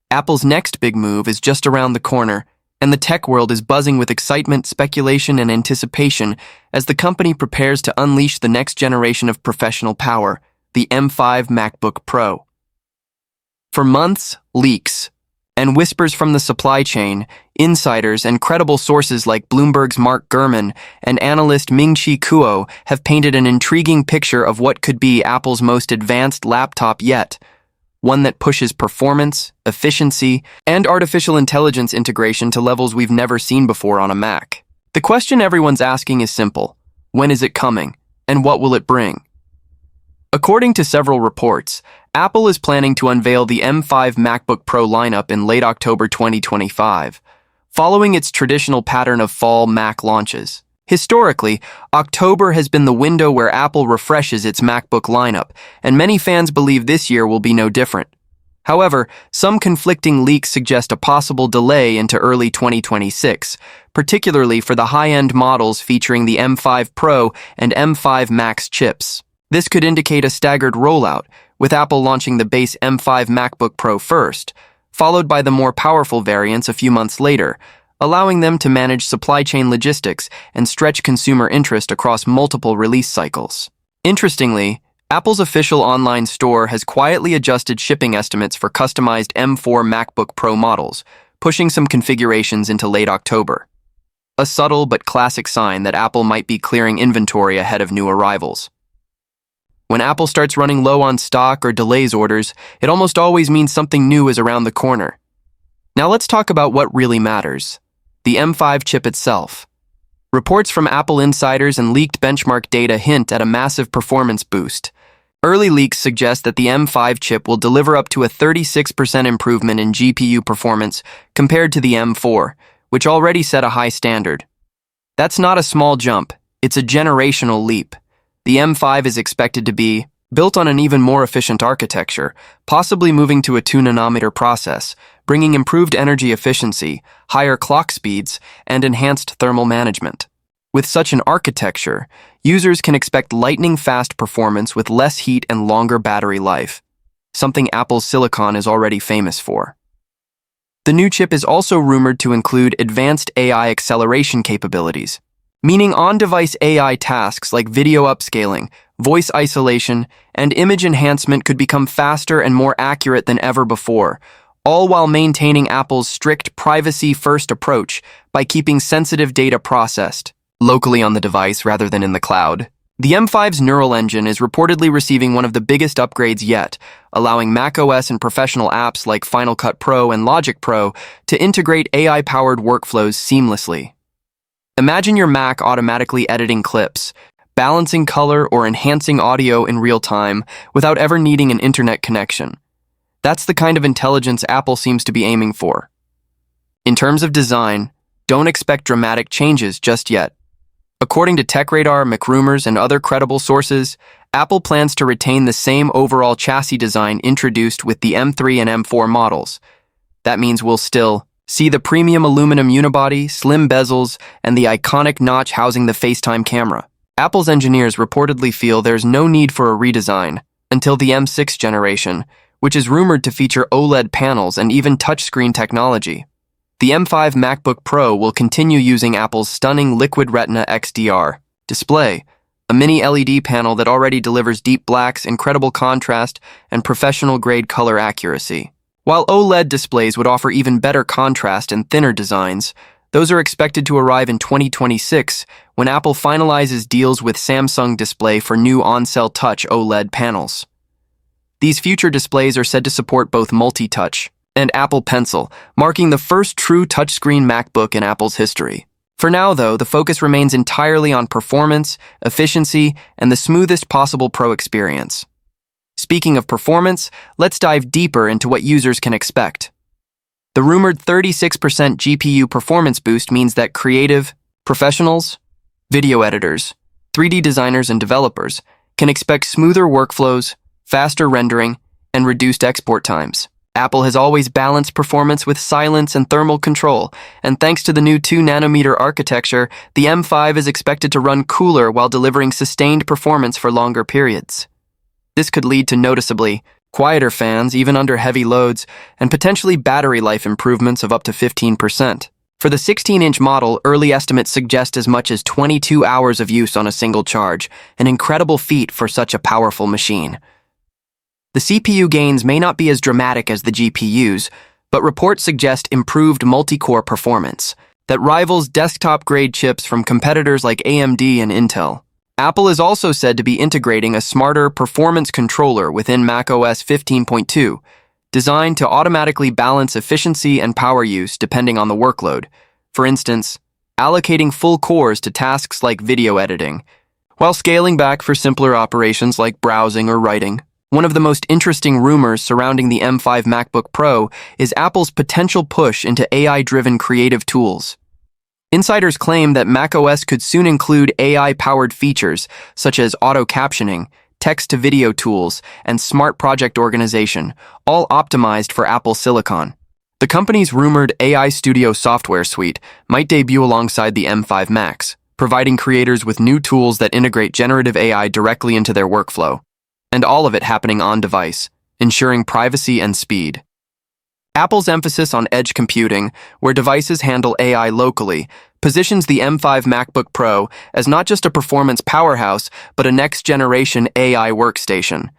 Apple's next big move is just around the corner, and the tech world is buzzing with excitement, speculation, and anticipation as the company prepares to unleash the next generation of professional power, the M5 MacBook Pro. For months, leaks and whispers from the supply chain, insiders, and credible sources like Bloomberg's Mark Gurman and analyst Ming-Chi Kuo have painted an intriguing picture of what could be Apple's most advanced laptop yet, one that pushes performance, efficiency, and artificial intelligence integration to levels we've never seen before on a Mac. The question everyone's asking is simple: when is it coming, and what will it bring? According to several reports, Apple is planning to unveil the M5 MacBook Pro lineup in late October 2025, following its traditional pattern of fall Mac launches. Historically, October has been the window where Apple refreshes its MacBook lineup, and many fans believe this year will be no different. However, some conflicting leaks suggest a possible delay into early 2026, particularly for the high-end models featuring the M5 Pro and M5 Max chips. This could indicate a staggered rollout, with Apple launching the base M5 MacBook Pro first, followed by the more powerful variants a few months later, allowing them to manage supply chain logistics and stretch consumer interest across multiple release cycles. Interestingly, Apple's official online store has quietly adjusted shipping estimates for customized M4 MacBook Pro models, pushing some configurations into late October. A subtle but classic sign that Apple might be clearing inventory ahead of new arrivals. When Apple starts running low on stock or delays orders, it almost always means something new is around the corner. Now let's talk about what really matters: the M5 chip itself. Reports from Apple insiders and leaked benchmark data hint at a massive performance boost. Early leaks suggest that the M5 chip will deliver up to a 36% improvement in GPU performance compared to the M4, which already set a high standard. That's not a small jump, it's a generational leap. The M5 is expected to be built on an even more efficient architecture, possibly moving to a 2-nanometer process, bringing improved energy efficiency, higher clock speeds, and enhanced thermal management. With such an architecture, users can expect lightning-fast performance with less heat and longer battery life, something Apple's silicon is already famous for. The new chip is also rumored to include advanced AI acceleration capabilities, meaning on-device AI tasks like video upscaling, voice isolation, and image enhancement could become faster and more accurate than ever before, all while maintaining Apple's strict privacy-first approach by keeping sensitive data processed locally on the device rather than in the cloud. The M5's neural engine is reportedly receiving one of the biggest upgrades yet, allowing macOS and professional apps like Final Cut Pro and Logic Pro to integrate AI-powered workflows seamlessly. Imagine your Mac automatically editing clips, balancing color, or enhancing audio in real time without ever needing an internet connection. That's the kind of intelligence Apple seems to be aiming for. In terms of design, don't expect dramatic changes just yet. According to TechRadar, MacRumors, and other credible sources, Apple plans to retain the same overall chassis design introduced with the M3 and M4 models. That means we'll still see the premium aluminum unibody, slim bezels, and the iconic notch housing the FaceTime camera. Apple's engineers reportedly feel there's no need for a redesign until the M6 generation, which is rumored to feature OLED panels and even touchscreen technology. The M5 MacBook Pro will continue using Apple's stunning Liquid Retina XDR display, a mini LED panel that already delivers deep blacks, incredible contrast, and professional-grade color accuracy. While OLED displays would offer even better contrast and thinner designs, those are expected to arrive in 2026 when Apple finalizes deals with Samsung Display for new on-cell touch OLED panels. These future displays are said to support both multi-touch and Apple Pencil, marking the first true touchscreen MacBook in Apple's history. For now, though, the focus remains entirely on performance, efficiency, and the smoothest possible Pro experience. Speaking of performance, let's dive deeper into what users can expect. The rumored 36% GPU performance boost means that creative professionals, video editors, 3D designers, and developers can expect smoother workflows, faster rendering, and reduced export times. Apple has always balanced performance with silence and thermal control, and thanks to the new 2-nanometer architecture, the M5 is expected to run cooler while delivering sustained performance for longer periods. This could lead to noticeably quieter fans even under heavy loads, and potentially battery life improvements of up to 15%. For the 16-inch model, early estimates suggest as much as 22 hours of use on a single charge, an incredible feat for such a powerful machine. The CPU gains may not be as dramatic as the GPUs, but reports suggest improved multi-core performance that rivals desktop-grade chips from competitors like AMD and Intel. Apple is also said to be integrating a smarter performance controller within macOS 15.2, designed to automatically balance efficiency and power use depending on the workload. For instance, allocating full cores to tasks like video editing, while scaling back for simpler operations like browsing or writing. One of the most interesting rumors surrounding the M5 MacBook Pro is Apple's potential push into AI-driven creative tools. Insiders claim that macOS could soon include AI-powered features such as auto-captioning, text-to-video tools, and smart project organization, all optimized for Apple Silicon. The company's rumored AI Studio software suite might debut alongside the M5 Macs, providing creators with new tools that integrate generative AI directly into their workflow. And all of it happening on-device, ensuring privacy and speed. Apple's emphasis on edge computing, where devices handle AI locally, positions the M5 MacBook Pro as not just a performance powerhouse, but a next-generation AI workstation.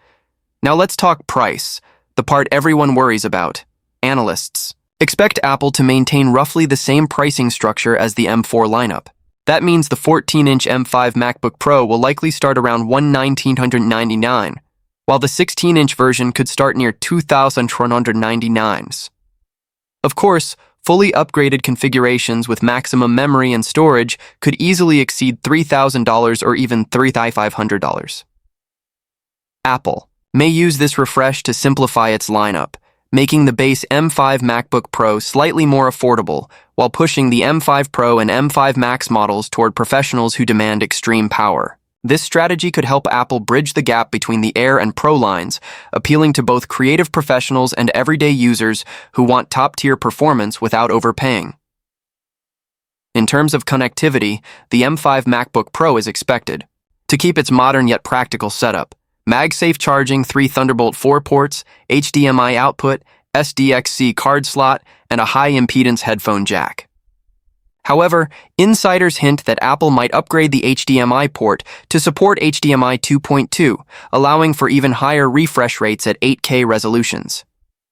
Now let's talk price, the part everyone worries about. Analysts expect Apple to maintain roughly the same pricing structure as the M4 lineup. That means the 14-inch M5 MacBook Pro will likely start around $1,999, while the 16-inch version could start near $2,199. Of course, fully upgraded configurations with maximum memory and storage could easily exceed $3,000 or even $3,500. Apple may use this refresh to simplify its lineup, making the base M5 MacBook Pro slightly more affordable, while pushing the M5 Pro and M5 Max models toward professionals who demand extreme power. This strategy could help Apple bridge the gap between the Air and Pro lines, appealing to both creative professionals and everyday users who want top-tier performance without overpaying. In terms of connectivity, the M5 MacBook Pro is expected to keep its modern yet practical setup. MagSafe charging, 3 Thunderbolt 4 ports, HDMI output, SDXC card slot, and a high-impedance headphone jack. However, insiders hint that Apple might upgrade the HDMI port to support HDMI 2.2, allowing for even higher refresh rates at 8K resolutions.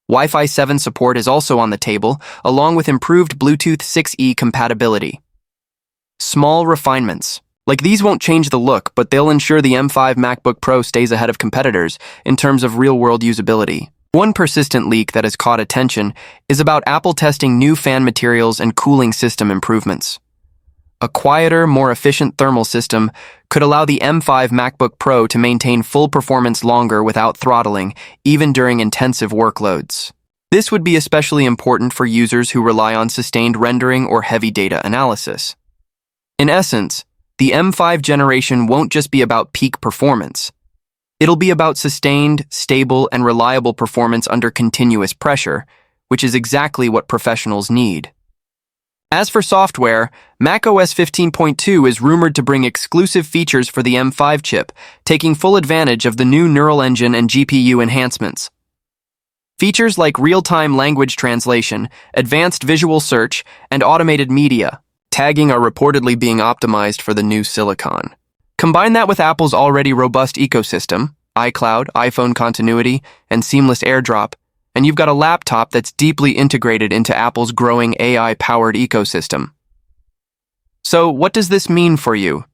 Wi-Fi 7 support is also on the table, along with improved Bluetooth 6E compatibility. Small refinements like these won't change the look, but they'll ensure the M5 MacBook Pro stays ahead of competitors in terms of real-world usability. One persistent leak that has caught attention is about Apple testing new fan materials and cooling system improvements. A quieter, more efficient thermal system could allow the M5 MacBook Pro to maintain full performance longer without throttling, even during intensive workloads. This would be especially important for users who rely on sustained rendering or heavy data analysis. In essence, the M5 generation won't just be about peak performance. It'll be about sustained, stable, and reliable performance under continuous pressure, which is exactly what professionals need. As for software, macOS 15.2 is rumored to bring exclusive features for the M5 chip, taking full advantage of the new neural engine and GPU enhancements. Features like real-time language translation, advanced visual search, and automated media tagging are reportedly being optimized for the new silicon. Combine that with Apple's already robust ecosystem, iCloud, iPhone continuity, and seamless AirDrop, and you've got a laptop that's deeply integrated into Apple's growing AI-powered ecosystem. So, what does this mean for you?